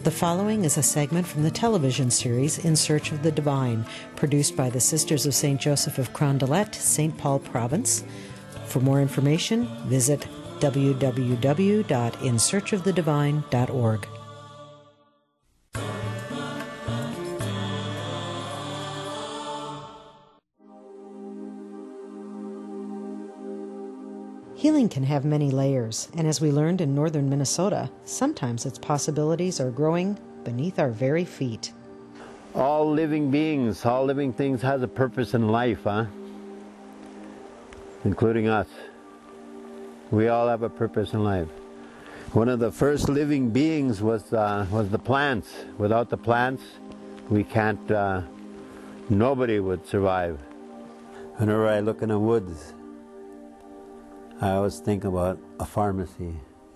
The following is a segment from the television series In Search of the Divine, produced by the Sisters of St. Joseph of Carondelet, St. Paul Province. For more information, visit www.insearchofthedivine.org. Healing can have many layers, and as we learned in northern Minnesota, sometimes its possibilities are growing beneath our very feet. All living beings, all living things has a purpose in life, huh? Including us. We all have a purpose in life. One of the first living beings was the plants. Without the plants, we can't, nobody would survive. Whenever I look in the woods, I always think about a pharmacy.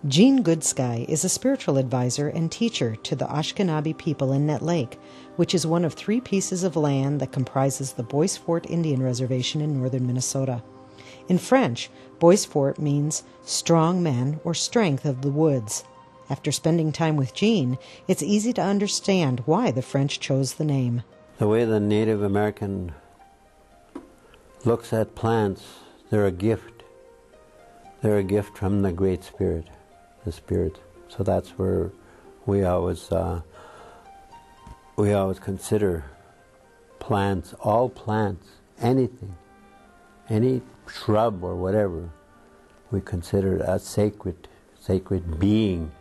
Jean Goodsky is a spiritual advisor and teacher to the Ashkenazi people in Net Lake, which is one of 3 pieces of land that comprises the Bois Forte Indian Reservation in northern Minnesota. In French, Bois Forte means strong men or strength of the woods. After spending time with Jean, it's easy to understand why the French chose the name. The way the Native American looks at plants, they're a gift. They're a gift from the Great Spirit, the Spirit. So that's where we always consider plants, all plants, anything, any shrub or whatever, we consider it a sacred being.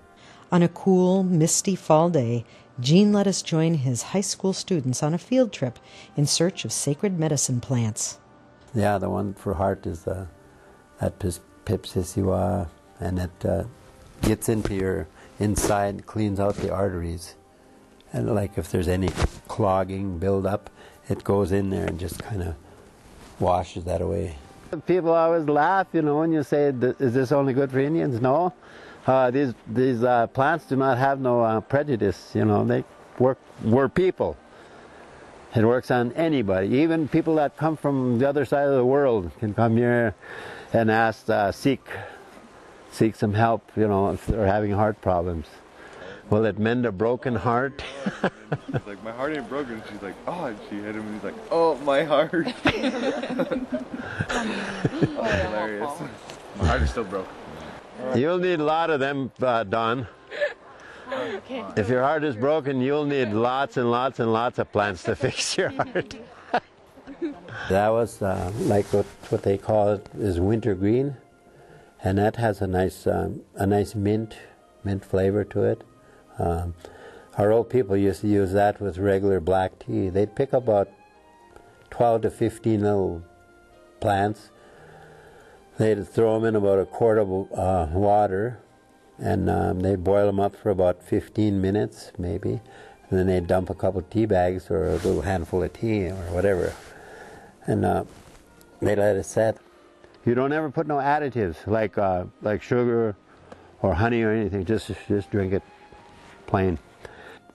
On a cool, misty fall day, Jean let us join his high school students on a field trip in search of sacred medicine plants. Yeah, the one for heart is that Pipsisiwa, and it gets into your inside and cleans out the arteries. And like if there's any clogging build up, it goes in there and just kind of washes that away. People always laugh, when you say, is this only good for Indians? No. These plants do not have no prejudice, they we're people. It works on anybody. Even people that come from the other side of the world can come here and ask, seek some help, if they're having heart problems. Will it mend a broken heart? She's like, my heart ain't broken. She's like, oh, and she hit him and he's like, oh, my heart. Oh, hilarious. My heart is still broken. You'll need a lot of them, Don. Okay. If your heart is broken, you'll need lots and lots and lots of plants to fix your heart. That was like what they call it is wintergreen, and that has a nice mint flavor to it. Our old people used to use that with regular black tea. They'd pick about 12 to 15 little plants. They'd throw them in about a quart of water, and they'd boil them up for about 15 minutes, maybe. And then they'd dump a couple of tea bags or a little handful of tea or whatever. And they let it set. You don't ever put no additives like sugar or honey or anything. Just drink it plain.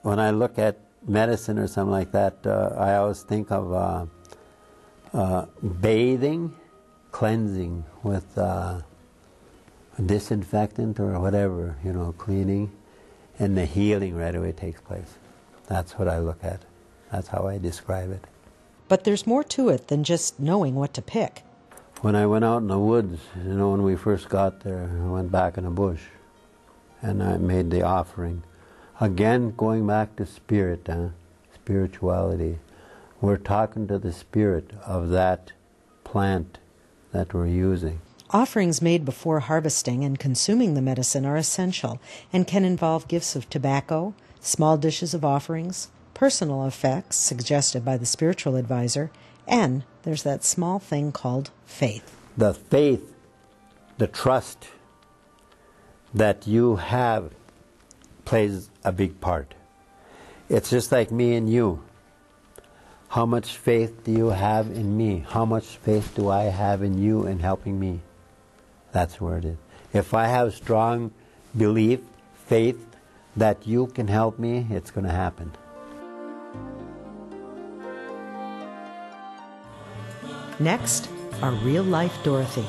When I look at medicine or something like that, I always think of bathing, cleansing with disinfectant or whatever, cleaning, and the healing right away takes place. That's what I look at. That's how I describe it. But there's more to it than just knowing what to pick. When I went out in the woods, when we first got there, I went back in the bush and I made the offering. Again, going back to spirit, spirituality. We're talking to the spirit of that plant that we're using. Offerings made before harvesting and consuming the medicine are essential and can involve gifts of tobacco, small dishes of offerings, personal effects suggested by the spiritual advisor, and there's that small thing called faith. The faith, the trust that you have plays a big part. It's just like me and you. How much faith do you have in me? How much faith do I have in you in helping me? That's where it is. If I have strong belief, faith, that you can help me, it's going to happen. Next, our real-life Dorothy.